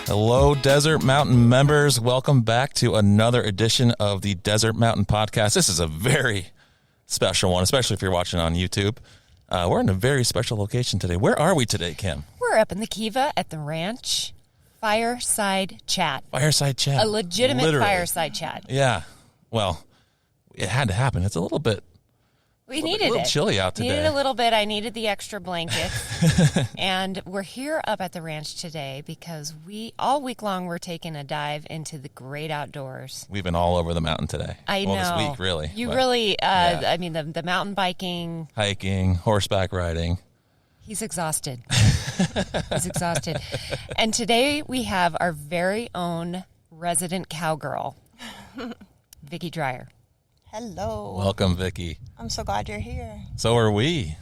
Hello, Desert Mountain members. Welcome back to another edition of the Desert Mountain Podcast. This is a very special one, especially if you're watching on YouTube. We're in a very special location today. Where are we today, Kim? We're up in the Kiva at the ranch. Fireside chat. Fireside chat. A legitimate Literally. Fireside chat. Yeah. Well, it had to happen. It's a little bit... We needed it. A little chilly out today. Needed a little bit. I needed the extra blanket. And we're here up at the ranch today because all week long, we're taking a dive into the great outdoors. We've been all over the mountain today. I know. This week, really. Yeah. I mean, the mountain biking. Hiking, horseback riding. He's exhausted. He's exhausted. And today we have our very own resident cowgirl, Vicki Dreyer. Hello. Welcome, Vicki. I'm so glad you're here. So are we.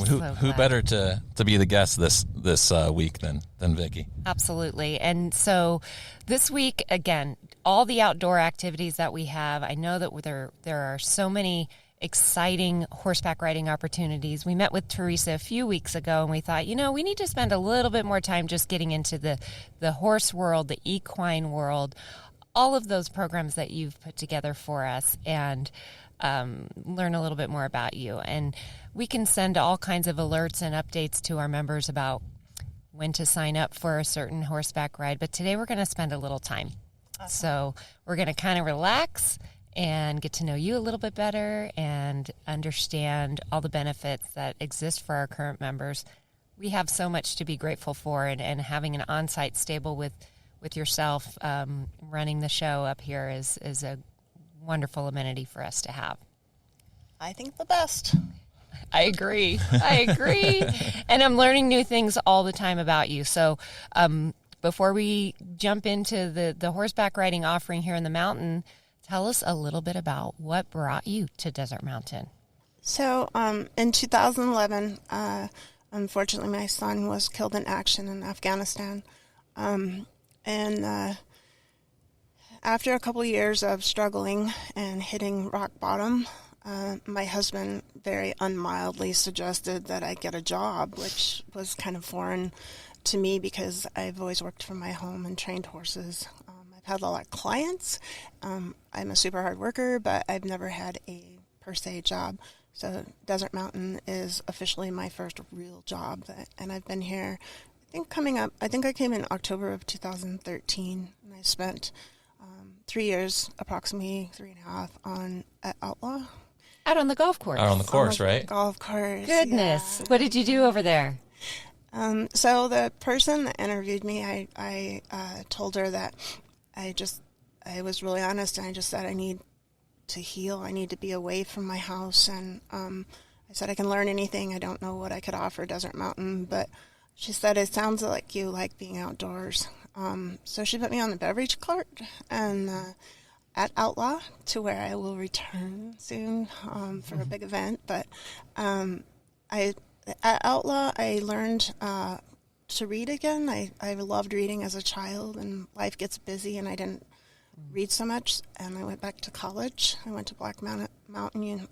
Who Glad. better to be the guest this week than Vicki? Absolutely. And so this week, again, all the outdoor activities that we have, I know that there are so many exciting horseback riding opportunities. We met with Teresa a few weeks ago and we thought, we need to spend a little bit more time just getting into the horse world, the equine world, all of those programs that you've put together for us, and learn a little bit more about you. And we can send all kinds of alerts and updates to our members about when to sign up for a certain horseback ride. But today we're going to spend a little time. Awesome. So we're going to kind of relax and get to know you a little bit better and understand all the benefits that exist for our current members. We have so much to be grateful for, and having an on-site stable with yourself running the show up here is a wonderful amenity for us to have. I think the best. I agree. And I'm learning new things all the time about you. So before we jump into the horseback riding offering here in the mountain, tell us a little bit about what brought you to Desert Mountain. So in 2011, unfortunately, my son was killed in action in Afghanistan. And after a couple of years of struggling and hitting rock bottom, my husband very unmildly suggested that I get a job, which was kind of foreign to me because I've always worked from my home and trained horses. I've had a lot of clients. I'm a super hard worker, but I've never had a per se job. So Desert Mountain is officially my first real job, and I've been here I think I came in October of 2013, and I spent 3 years, approximately 3.5, at Outlaw. Out on the golf course. Out on the course, right? Golf course. Goodness. Yeah. What did you do over there? So the person that interviewed me, I told her that I was really honest, and I just said I need to heal. I need to be away from my house, and I said I can learn anything. I don't know what I could offer Desert Mountain, but she said, it sounds like you like being outdoors. So she put me on the beverage cart and at Outlaw, to where I will return soon for a big event. But at Outlaw, I learned to read again. I loved reading as a child, and life gets busy, and I didn't read so much. And I went back to college. I went to Black Mountain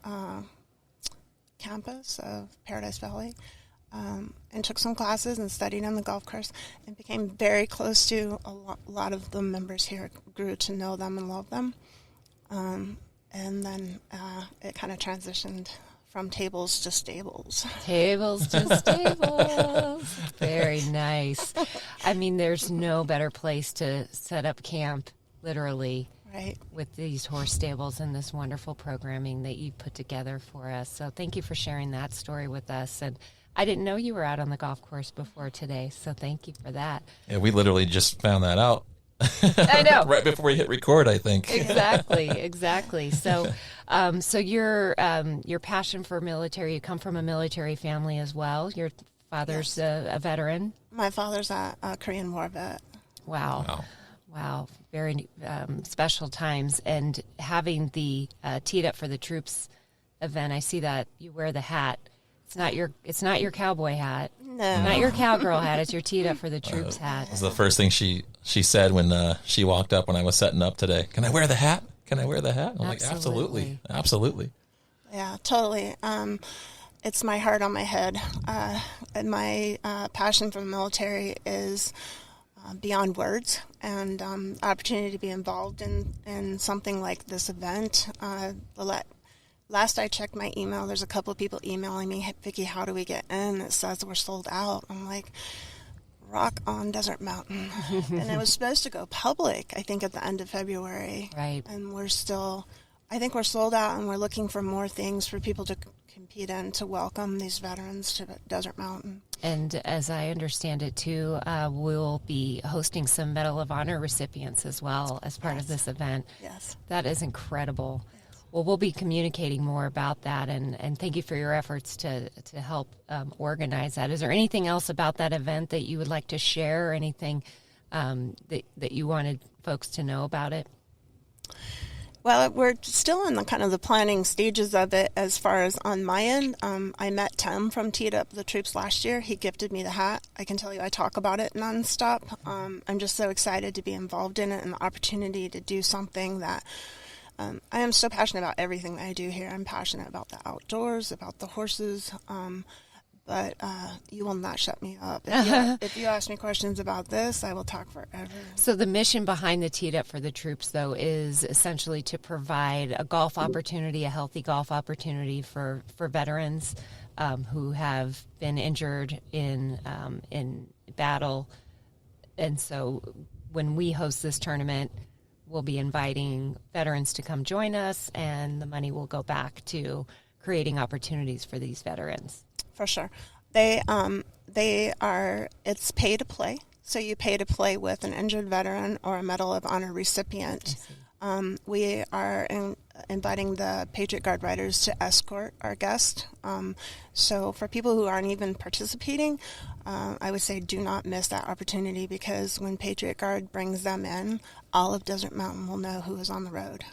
campus of Paradise Valley. And took some classes and studied on the golf course and became very close to a lot of the members here. Grew to know them and love them. And then it kind of transitioned from tables to stables. Tables to stables. Very nice. I mean, there's no better place to set up camp, literally, right, with these horse stables and this wonderful programming that you put together for us. So thank you for sharing that story with us. And I didn't know you were out on the golf course before today, so thank you for that. Yeah, we literally just found that out. I know. Right before we hit record, I think. Exactly. So, so your passion for military, you come from a military family as well. Your father's a veteran. My father's a Korean War vet. Wow. Very special times. And having the Teed Up for the Troops event, I see that you wear the hat. It's not your cowboy hat. No. Not your cowgirl hat. It's your Teed Up for the Troops hat. It was the first thing she said when she walked up when I was setting up today. Can I wear the hat? I'm like, absolutely. Yeah, totally. It's my heart on my head. And my passion for the military is beyond words, and opportunity to be involved in something like this event. Last I checked my email, there's a couple of people emailing me, hey, Vicki, how do we get in? It says we're sold out. I'm like, rock on Desert Mountain. And it was supposed to go public, I think, at the end of February. Right. And I think we're sold out, and we're looking for more things for people to compete in to welcome these veterans to Desert Mountain. And as I understand it, too, we'll be hosting some Medal of Honor recipients as well as part of this event. Yes. That is incredible. Well, we'll be communicating more about that, and thank you for your efforts to help organize that. Is there anything else about that event that you would like to share, or anything that you wanted folks to know about it? Well, we're still in the planning stages of it as far as on my end. I met Tim from Teed Up the Troops last year. He gifted me the hat. I can tell you I talk about it nonstop. I'm just so excited to be involved in it and the opportunity to do something that I am so passionate about everything that I do here. I'm passionate about the outdoors, about the horses, but you will not shut me up. If you ask me questions about this, I will talk forever. So the mission behind the Teed Up for the Troops, though, is essentially to provide a golf opportunity, a healthy golf opportunity for veterans who have been injured in battle. And so when we host this tournament, we'll be inviting veterans to come join us, and the money will go back to creating opportunities for these veterans. For sure. It's pay to play. So you pay to play with an injured veteran or a Medal of Honor recipient. We are inviting the Patriot Guard riders to escort our guest. So for people who aren't even participating, I would say do not miss that opportunity, because when Patriot Guard brings them in, all of Desert Mountain will know who is on the road.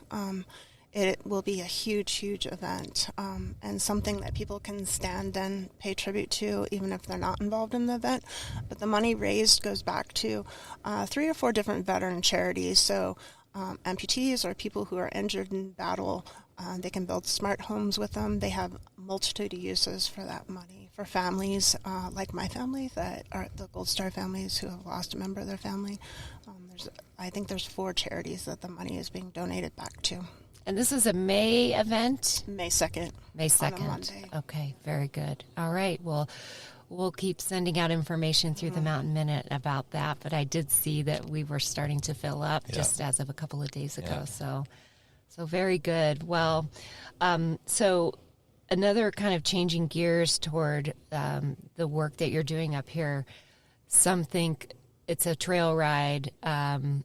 It will be a huge, huge event, and something that people can stand and pay tribute to, even if they're not involved in the event. But the money raised goes back to 3 or 4 different veteran charities. So amputees or people who are injured in battle, they can build smart homes with them. They have a multitude of uses for that money. For families like my family, that are the Gold Star families who have lost a member of their family, I think there's 4 charities that the money is being donated back to. And this is a May event? May 2nd. May 2nd. On a Monday. Okay, very good. All right. Well, we'll keep sending out information through the Mountain Minute about that. But I did see that we were starting to fill up just as of a couple of days ago. So very good. Well, so another kind of changing gears toward the work that you're doing up here. Some think it's a trail ride, and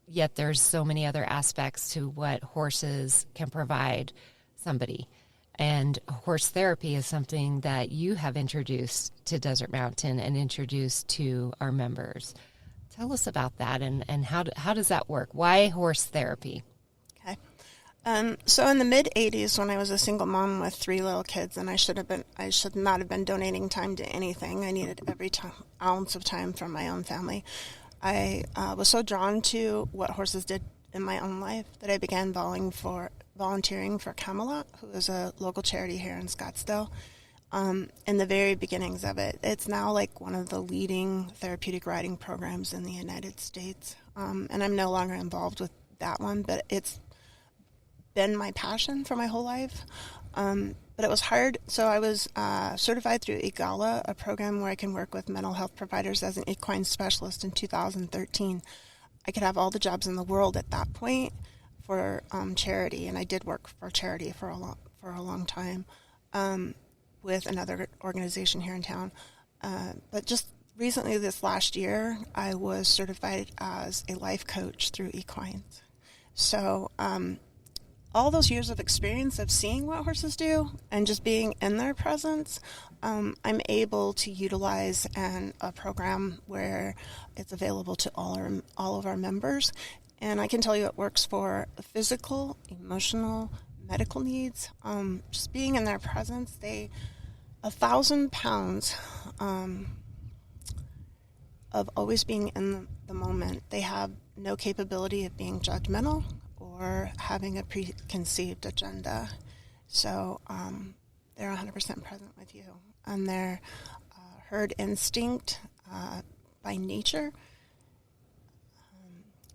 yet there's so many other aspects to what horses can provide somebody. And horse therapy is something that you have introduced to Desert Mountain and introduced to our members. Tell us about that, and how does that work? Why horse therapy? Okay. So in the mid-'80s, when I was a single mom with 3 little kids, and I should not have been donating time to anything. I needed every ounce of time from my own family. I was so drawn to what horses did in my own life that I began volunteering for Camelot, who is a local charity here in Scottsdale. In the very beginnings of it, it's now like one of the leading therapeutic riding programs in the United States. And I'm no longer involved with that one, but it's been my passion for my whole life. But it was hard. So I was certified through EGALA, a program where I can work with mental health providers as an equine specialist in 2013. I could have all the jobs in the world at that point for charity, and I did work for charity for a long time with another organization here in town. But just recently, this last year, I was certified as a life coach through equines. So all those years of experience of seeing what horses do and just being in their presence, I'm able to utilize a program where it's available to all of our members. And I can tell you it works for physical, emotional, medical needs. Just being in their presence, 1,000 pounds of always being in the moment. They have no capability of being judgmental or having a preconceived agenda. So they're 100% present with you. And their herd instinct by nature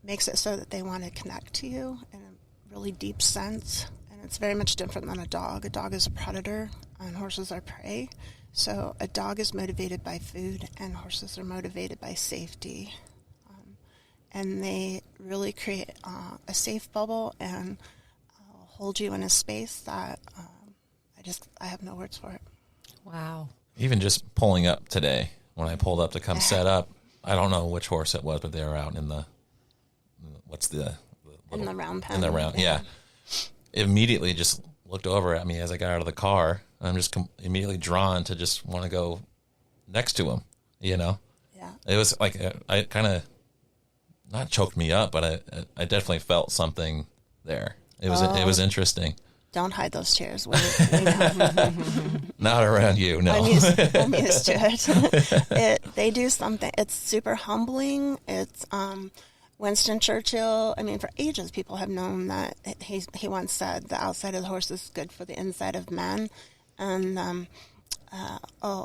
makes it so that they want to connect to you in a really deep sense. And it's very much different than a dog. A dog is a predator, and horses are prey. So a dog is motivated by food, and horses are motivated by safety. And they really create a safe bubble and hold you in a space that I have no words for it. Wow. Even just pulling up today, when I pulled up to come set up, I don't know which horse it was, but they were out in the, in the round pen. In the round, yeah. Immediately just looked over at me as I got out of the car. I'm just immediately drawn to just want to go next to him, you know? Yeah. It was like, I kind of, not choked me up, but I definitely felt something there. It was interesting. Don't hide those tears. Not around you, no. I'm used to it. They do something. It's super humbling. It's Winston Churchill. I mean, for ages, people have known that he once said the outside of the horse is good for the inside of man. And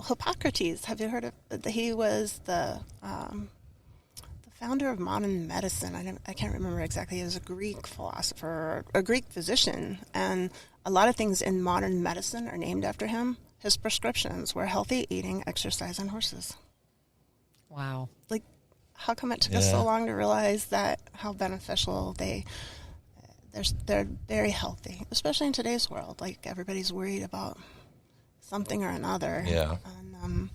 Hippocrates, have you heard of? He was the founder of modern medicine. I can't remember exactly. He was a Greek philosopher, a Greek physician, and a lot of things in modern medicine are named after him. His prescriptions were healthy eating, exercise, and horses. Wow. Like, how come it took us so long to realize that how beneficial they're very healthy, especially in today's world. Like, everybody's worried about something or another. Yeah. And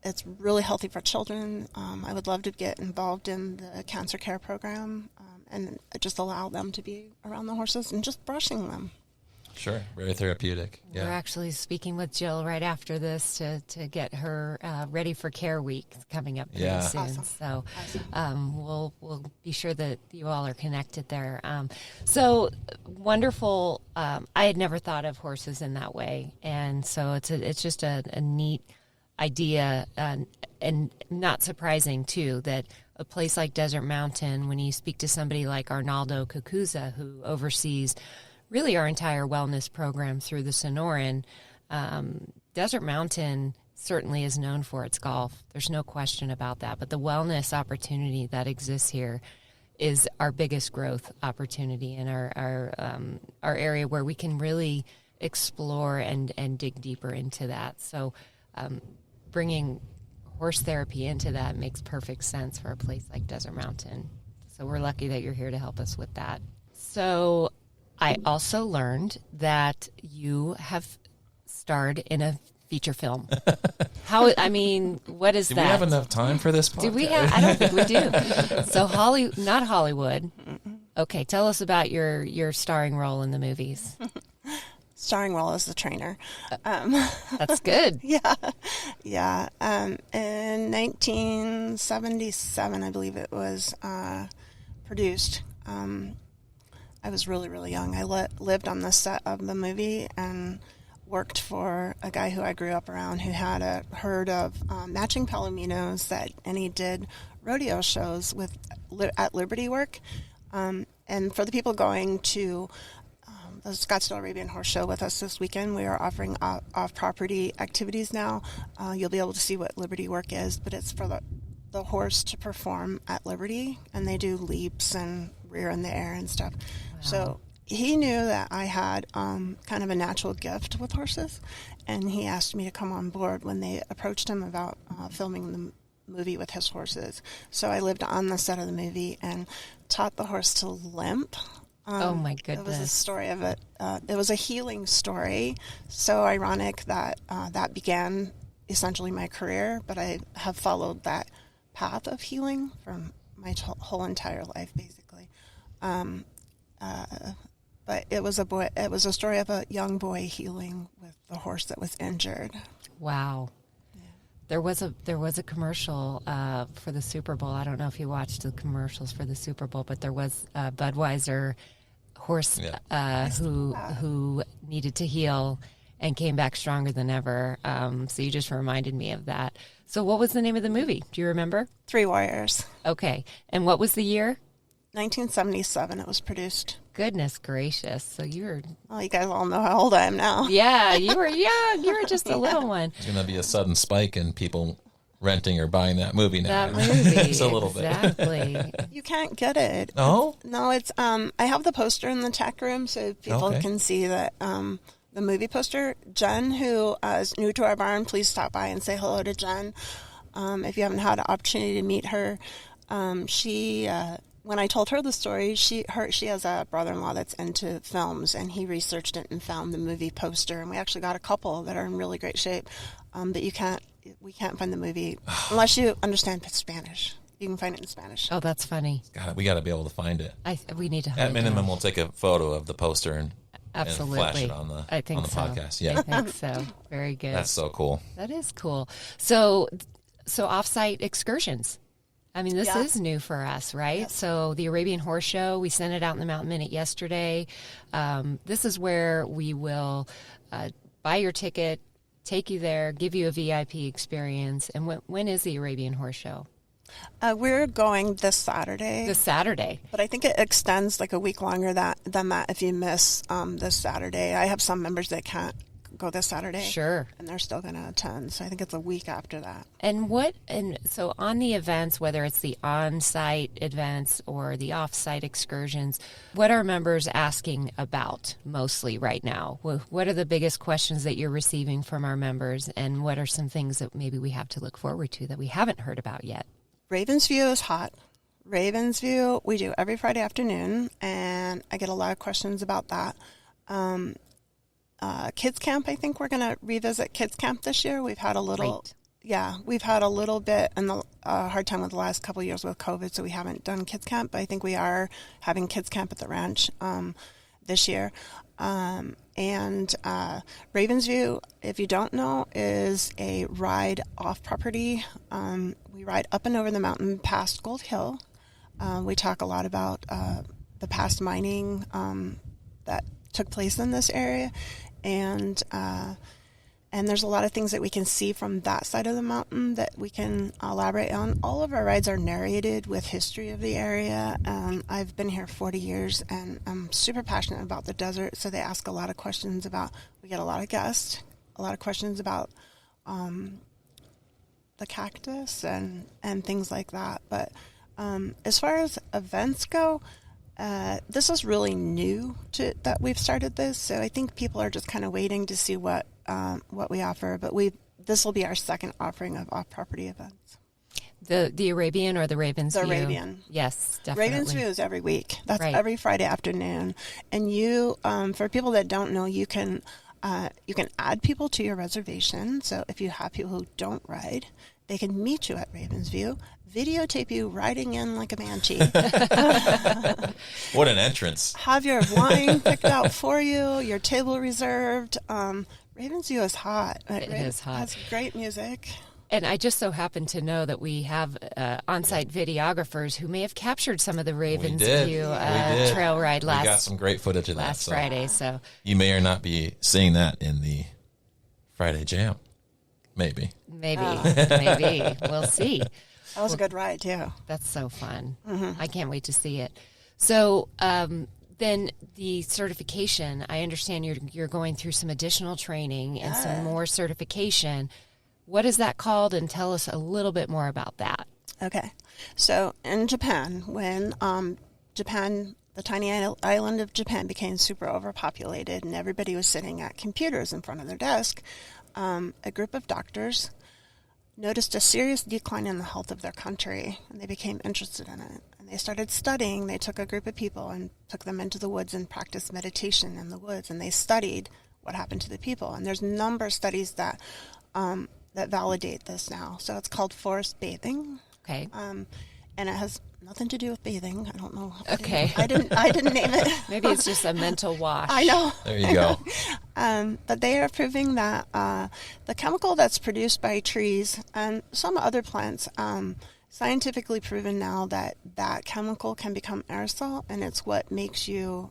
it's really healthy for children. I would love to get involved in the cancer care program and just allow them to be around the horses and just brushing them. Sure. Very therapeutic. Yeah. We're actually speaking with Jill right after this to get her ready for Care Week coming up pretty soon. Awesome. So we'll be sure that you all are connected there. So wonderful. I had never thought of horses in that way, and so it's just a neat idea, and not surprising too that a place like Desert Mountain, when you speak to somebody like Arnaldo Cucuza, who oversees really our entire wellness program through the Sonoran, Desert Mountain certainly is known for its golf. There's no question about that. But the wellness opportunity that exists here is our biggest growth opportunity in our area where we can really explore and dig deeper into that. So bringing horse therapy into that makes perfect sense for a place like Desert Mountain. So we're lucky that you're here to help us with that. So I also learned that you have starred in a feature film. What is that? Do we have enough time for this podcast? Do we have? I don't think we do. So not Hollywood. Okay, tell us about your starring role in the movies. Starring role as the trainer. That's good. Yeah. In 1977, I believe it was produced. I was really, really young. I lived on the set of the movie and worked for a guy who I grew up around who had a herd of matching palominos and he did rodeo shows at Liberty Work. And for the people going to the Scottsdale Arabian Horse Show with us this weekend, we are offering off-property activities now. You'll be able to see what Liberty Work is, but it's for the horse to perform at Liberty, and they do leaps and rear in the air and stuff. Wow. So he knew that I had kind of a natural gift with horses, and he asked me to come on board when they approached him about filming the movie with his horses. So I lived on the set of the movie and taught the horse to limp. Oh my goodness. It was a story of it. It was a healing story. So ironic that that began essentially my career, but I have followed that path of healing for my whole entire life, basically. But it was a story of a young boy healing with the horse that was injured. Wow. There was a commercial for the Super Bowl. I don't know if you watched the commercials for the Super Bowl, but there was a Budweiser horse who needed to heal and came back stronger than ever. So you just reminded me of that. So what was the name of the movie? Do you remember? Three Warriors. Okay. And what was the year? 1977 it was produced. Goodness gracious. So you were... Well, you guys all know how old I am now. Yeah, you were young. You were just a little one. It's going to be a sudden spike in people renting or buying that movie now. That movie. Just a little bit. Exactly. You can't get it. Oh? No, it's I have the poster in the tech room so people Okay. can see that the movie poster. Jen, who is new to our barn, please stop by and say hello to Jen. If you haven't had an opportunity to meet her, she when I told her the story, she has a brother-in-law that's into films, and he researched it and found the movie poster. And we actually got a couple that are in really great shape, but we can't find the movie unless you understand Spanish. You can find it in Spanish. Oh, that's funny. God, we got to be able to find it. We need to hunt At it minimum, down. we'll take a photo of the poster and Absolutely. flash it on the I think so. podcast. Yeah, I think so. Very good. that's so cool. That is cool. So off-site excursions. I mean, this Yeah. is new for us, right? So the Arabian Horse Show, we sent it out in the Mountain Minute yesterday. This is where we will buy your ticket, take you there, give you a VIP experience. And when is the Arabian Horse Show? We're going this Saturday. This Saturday. But I think it extends like a week longer than that if you miss this Saturday. I have some members that can't go this Saturday. Sure. And they're still going to attend. So I think it's a week after that. And so on the events, whether it's the on-site events or the off-site excursions, what are members asking about mostly right now? What are the biggest questions that you're receiving from our members, and what are some things that maybe we have to look forward to that we haven't heard about yet? Ravensview is hot. Ravensview, we do every Friday afternoon, and I get a lot of questions about that. Kids Camp, I think we're going to revisit Kids Camp this year. We've had a little, we've had a little bit in the hard time with the last couple of years with COVID, so we haven't done Kids Camp, but I think we are having Kids Camp at the ranch this year. And Ravensview, if you don't know, is a ride off property. We ride up and over the mountain past Gold Hill. We talk a lot about the past mining that took place in this area, and there's a lot of things that we can see from that side of the mountain that we can elaborate on. All of our rides are narrated with history of the area. I've been here 40 years, and I'm super passionate about the desert, so they ask a lot of questions about, we get a lot of guests, a lot of questions about the cactus and things like that. But as far as events go, this is really new that we've started this, so I think people are just kind of waiting to see what we offer. But this will be our second offering of off-property events. The Arabian or the Ravensview? The Arabian. Yes, definitely. Ravensview is every week. That's right. Every Friday afternoon. And you, for people that don't know, you can add people to your reservation. So if you have people who don't ride, they can meet you at Ravensview, videotape you riding in like a banshee. What an entrance. Have your wine picked out for you, your table reserved. Ravensview is hot. It is hot. It has great music. And I just so happen to know that we have on-site videographers who may have captured some of the Ravensview trail ride We got last some great footage of that. Friday. So you may or not be seeing that in the Friday Jam. Maybe. maybe we'll see. That was a good ride, too. That's so fun. Mm-hmm. I can't wait to see it. So then the certification, I understand you're going through some additional training and some more certification. What is that called? And tell us a little bit more about that. Okay. So in Japan, when the tiny island of Japan became super overpopulated and everybody was sitting at computers in front of their desk, a group of doctors noticed a serious decline in the health of their country, and they became interested in it. And they started studying. They took a group of people and took them into the woods and practiced meditation in the woods, and they studied what happened to the people. And there's a number of studies that validate this now. So it's called forest bathing. Okay. And it has nothing to do with bathing. I don't know. Okay. I didn't name it. Maybe it's just a mental wash. I know. There you go. But they are proving that the chemical that's produced by trees and some other plants, scientifically proven now that that chemical can become aerosol, and it's what makes you,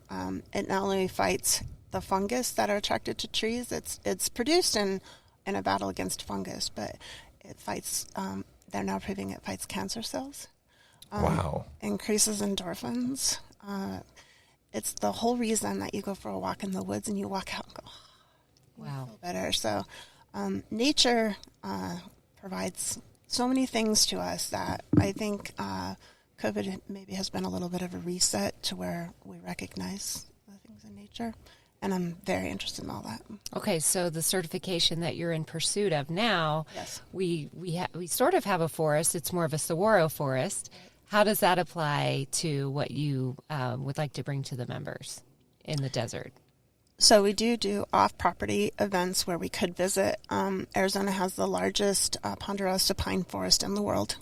it not only fights the fungus that are attracted to trees, it's produced in a battle against fungus, but it fights, they're now proving it fights cancer cells. Wow. Increases endorphins. It's the whole reason that you go for a walk in the woods and you walk out and go, wow, feel better. So nature provides so many things to us that I think COVID maybe has been a little bit of a reset to where we recognize the things in nature. And I'm very interested in all that. Okay, so the certification that you're in pursuit of now, Yes. we sort of have a forest. It's more of a saguaro forest. How does that apply to what you would like to bring to the members in the desert? So we do off-property events where we could visit. Arizona has the largest ponderosa pine forest in the world.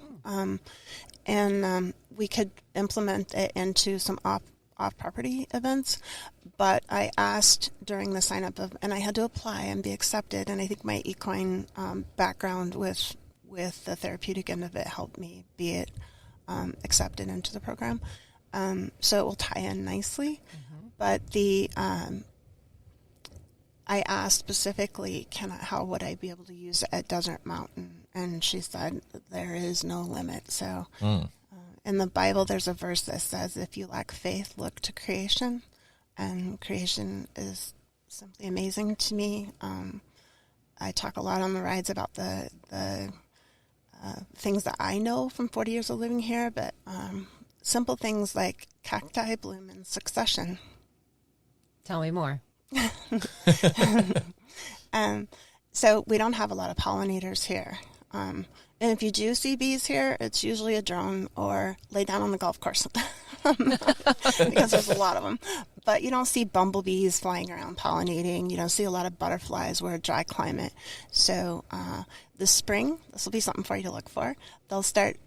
And we could implement it into some off-property events. But I asked during the sign-up and I had to apply and be accepted. And I think my equine background with the therapeutic end of it helped me be accepted into the program. So it will tie in nicely. Mm-hmm. But I asked specifically, how would I be able to use it at Desert Mountain? And she said, there is no limit. So in the Bible, there's a verse that says, if you lack faith, look to creation. And creation is simply amazing to me. I talk a lot on the rides about the things that I know from 40 years of living here, but simple things like cacti bloom in succession. Tell me more. So we don't have a lot of pollinators here. And if you do see bees here, it's usually a drone or lay down on the golf course because there's a lot of them. But you don't see bumblebees flying around pollinating. You don't see a lot of butterflies. We're a dry climate. So this spring, this will be something for you to look for. They'll start,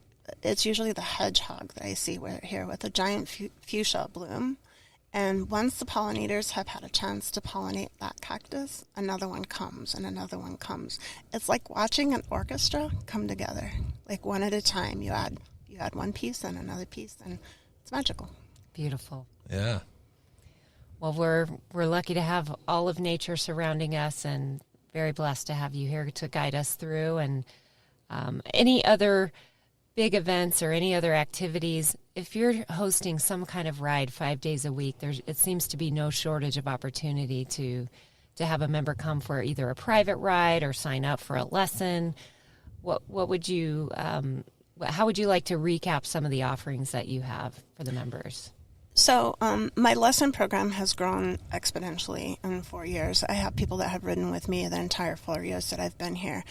it's usually the hedgehog that I see here with a giant fuchsia bloom. And once the pollinators have had a chance to pollinate that cactus, another one comes and another one comes. It's like watching an orchestra come together, like one at a time. You add one piece and another piece, and it's magical. Beautiful. Yeah. Well, we're lucky to have all of nature surrounding us, and very blessed to have you here to guide us through. And any other big events or any other activities, if you're hosting some kind of ride 5 days a week, it seems to be no shortage of opportunity to have a member come for either a private ride or sign up for a lesson. What would you how would you like to recap some of the offerings that you have for the members? So my lesson program has grown exponentially in 4 years. I have people that have ridden with me the entire 4 years that I've been here.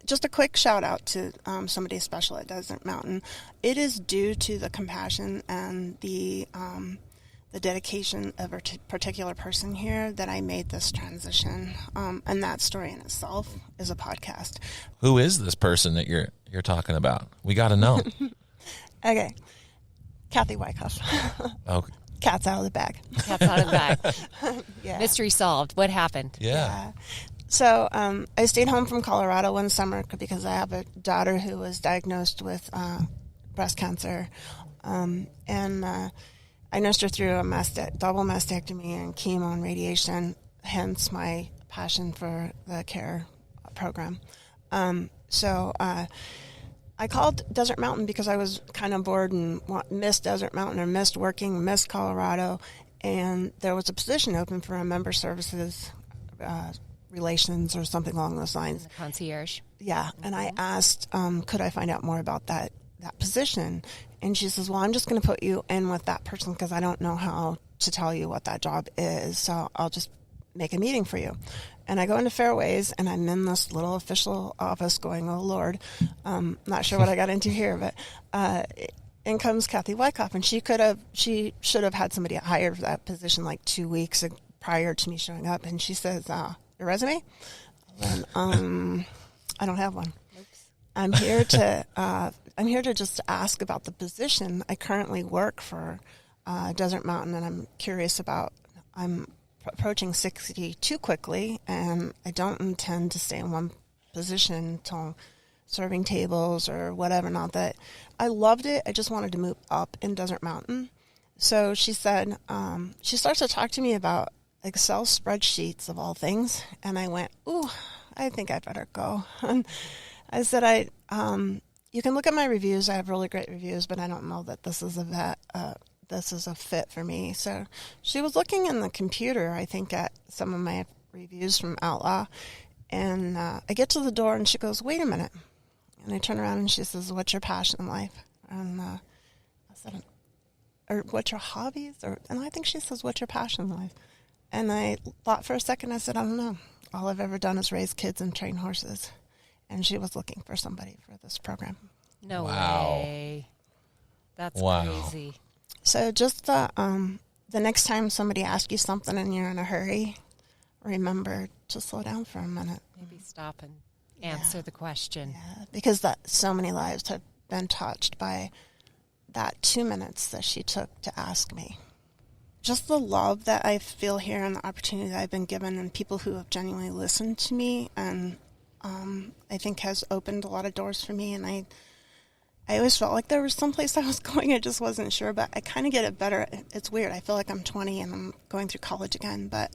Just a quick shout out to somebody special at Desert Mountain. It is due to the compassion and the dedication of a particular person here that I made this transition. And that story in itself is a podcast. Who is this person that you're talking about? We got to know. Okay. Kathy Wyckoff. Okay. Cat's out of the bag. Cat's out of the bag. Yeah. Mystery solved. What happened? Yeah. So I stayed home from Colorado one summer because I have a daughter who was diagnosed with breast cancer. And I nursed her through a double mastectomy and chemo and radiation, hence my passion for the care program. So I called Desert Mountain because I was kind of bored and missed Desert Mountain or missed working, missed Colorado. And there was a position open for a member services relations or something along those lines. The concierge. Yeah. Mm-hmm. And I asked, could I find out more about that position? And she says, well, I'm just going to put you in with that person because I don't know how to tell you what that job is. So I'll just make a meeting for you. And I go into Fairways, and I'm in this little official office going, oh, Lord, not sure what I got into here. But in comes Kathy Wyckoff, and she should have had somebody hired for that position like 2 weeks prior to me showing up. And she says, your resume? And, I don't have one. Oops. I'm here to just ask about the position. I currently work for Desert Mountain, and I'm curious about. I'm approaching 60 too quickly, and I don't intend to stay in one position till serving tables or whatever. Not that I loved it. I just wanted to move up in Desert Mountain. So she said, she starts to talk to me about Excel spreadsheets of all things, and I went, ooh, I think I better go. And I said, you can look at my reviews. I have really great reviews, but I don't know that this is a fit for me. So she was looking in the computer, I think, at some of my reviews from Outlaw, and I get to the door, and she goes, wait a minute. And I turned around and she says, "What's your passion in life?" And I said, "Or what's your hobbies?" And I think she says, "What's your passion in life?" And I thought for a second. I said, "I don't know. All I've ever done is raise kids and train horses." And she was looking for somebody for this program. No Wow. way. That's Wow. crazy. So just the next time somebody asks you something and you're in a hurry, remember to slow down for a minute. Maybe stop and answer the question. Yeah, because so many lives have been touched by that 2 minutes that she took to ask me. Just the love that I feel here and the opportunity that I've been given and people who have genuinely listened to me and I think has opened a lot of doors for me. And I always felt like there was someplace I was going. I just wasn't sure, but I kind of get it better. It's weird. I feel like I'm 20 and I'm going through college again, but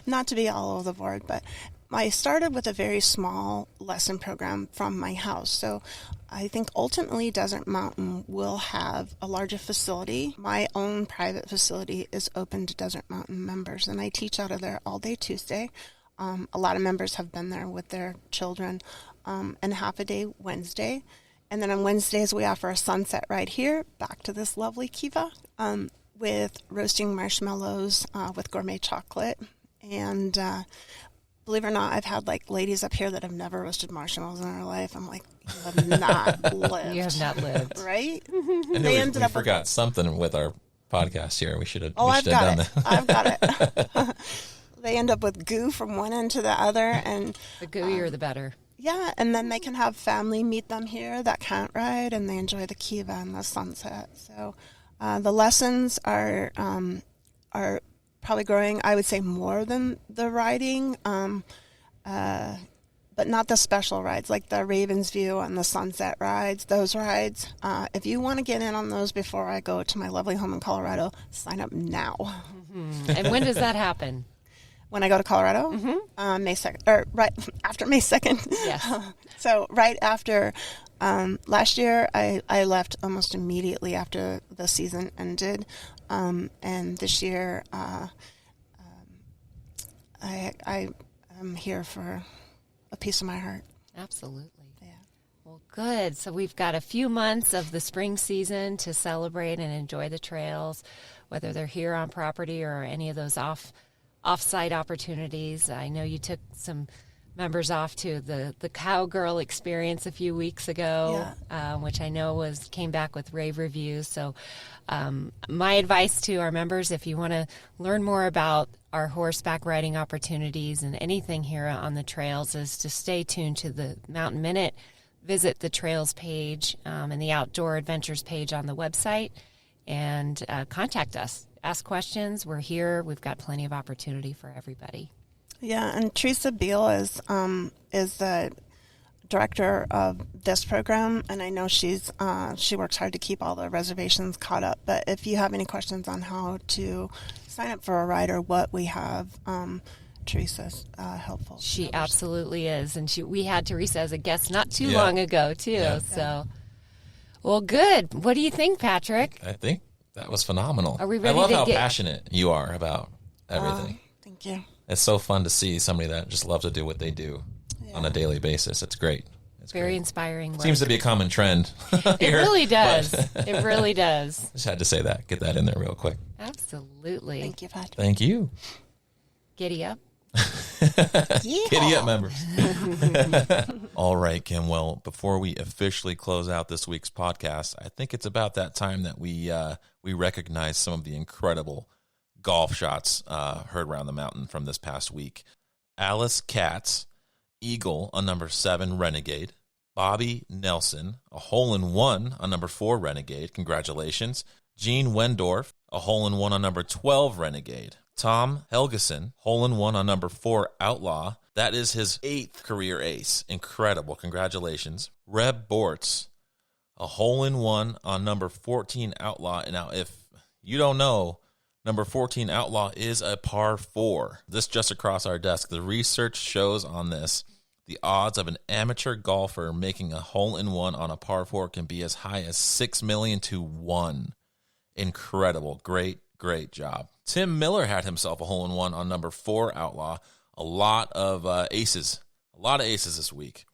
not to be all over the board, but I started with a very small lesson program from my house. So I think ultimately Desert Mountain will have a larger facility. My own private facility is open to Desert Mountain members, and I teach out of there all day Tuesday. A lot of members have been there with their children, and half a day Wednesday. And then on Wednesdays, we offer a sunset ride here, back to this lovely kiva, with roasting marshmallows with gourmet chocolate. And believe it or not, I've had like ladies up here that have never roasted marshmallows in their life. I'm like, you have not lived. You have not lived. Right? I knew we forgot something with our podcast here. We should have I've done got it. that. I've got it. They end up with goo from one end to the other. And The gooier, the better. yeah, and then they can have family meet them here that can't ride, and they enjoy the kiva and the sunset. So the lessons are probably growing, I would say, more than the riding, but not the special rides like the Raven's View and the sunset rides. Those rides, if you want to get in on those before I go to my lovely home in Colorado, sign up now. And when does that happen? When I go to Colorado, May 2nd, or right after May 2nd. Yes. So right after, last year I left almost immediately after the season ended. And this year I am here for a piece of my heart. Absolutely. Yeah. Well, good. So we've got a few months of the spring season to celebrate and enjoy the trails, whether they're here on property or any of those off-site opportunities. I know you took some members off to the Cowgirl experience a few weeks ago, which I know came back with rave reviews. So my advice to our members, if you want to learn more about our horseback riding opportunities and anything here on the trails, is to stay tuned to the Mountain Minute, visit the trails page and the Outdoor Adventures page on the website, and contact us. Ask questions. We're here. We've got plenty of opportunity for everybody. Yeah, and Teresa Beal is the director of this program, and I know she works hard to keep all the reservations caught up. But if you have any questions on how to sign up for a ride or what we have, Teresa's helpful. She absolutely is, and we had Teresa as a guest not too long ago too. Yeah. So, well, good. What do you think, Patrick? I think that was phenomenal. Are we ready I love to how get- passionate you are about everything. Thank you. It's so fun to see somebody that just loves to do what they do on a daily basis. It's great. It's Very great. inspiring work. Seems to be a common trend. It here, really does. but- It really does. Just had to say that. Get that in there real quick. Absolutely. Thank you, Patrick. Thank you. Giddy up. Giddy up, members. All right, Kim. Well, before we officially close out this week's podcast, I think it's about that time that we recognize some of the incredible golf shots heard around the mountain from this past week. Alice Katz, eagle on number 7 Renegade. Bobby Nelson, a hole-in-one on number 4 Renegade. Congratulations. Gene Wendorf, a hole-in-one on number 12 Renegade. Tom Helgeson, hole-in-one on number 4 Outlaw. That is his 8th career ace. Incredible. Congratulations. Reb Bortz, a hole-in-one on number 14 Outlaw. And now, if you don't know, number 14 Outlaw is a par 4. This just across our desk. The research shows on this, the odds of an amateur golfer making a hole-in-one on a par 4 can be as high as 6 million to 1. Incredible. Great job. Tim Miller had himself a hole-in-one on number 4 Outlaw. A lot of aces this week.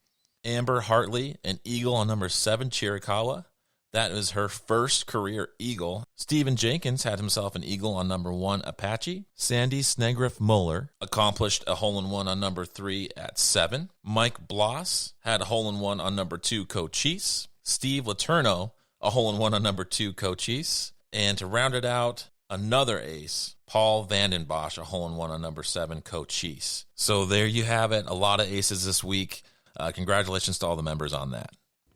Amber Hartley, an Eagle on number 7, Chiricahua. That was her first career Eagle. Stephen Jenkins had himself an Eagle on number 1, Apache. Sandy Snegriff Muller accomplished a hole-in-one on number 3 at 7. Mike Bloss had a hole-in-one on number 2, Cochise. Steve Letourneau, a hole-in-one on number 2, Cochise. And to round it out, another ace, Paul Vandenbosch, a hole-in-one on number 7, Cochise. So there you have it. A lot of aces this week. Congratulations to all the members on that.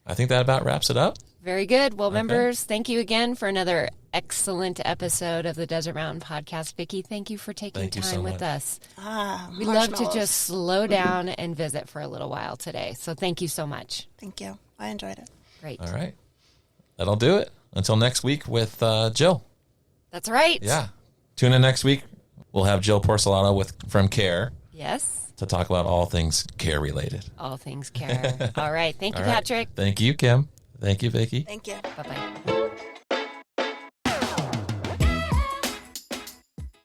I think that about wraps it up. Very good. Well, members, thank you again for another excellent episode of the Desert Mountain Podcast. Vicki, thank you for taking time with us. We love to just slow down and visit for a little while today. So thank you so much. Thank you. I enjoyed it. Great. All right. That'll do it. Until next week with Jill. That's right. Yeah. Tune in next week. We'll have Jill Porcelano from CARE. Yes. To talk about all things CARE related. All things CARE. All right. Thank you, Patrick. Thank you, Kim. Thank you, Vicki. Thank you. Bye-bye.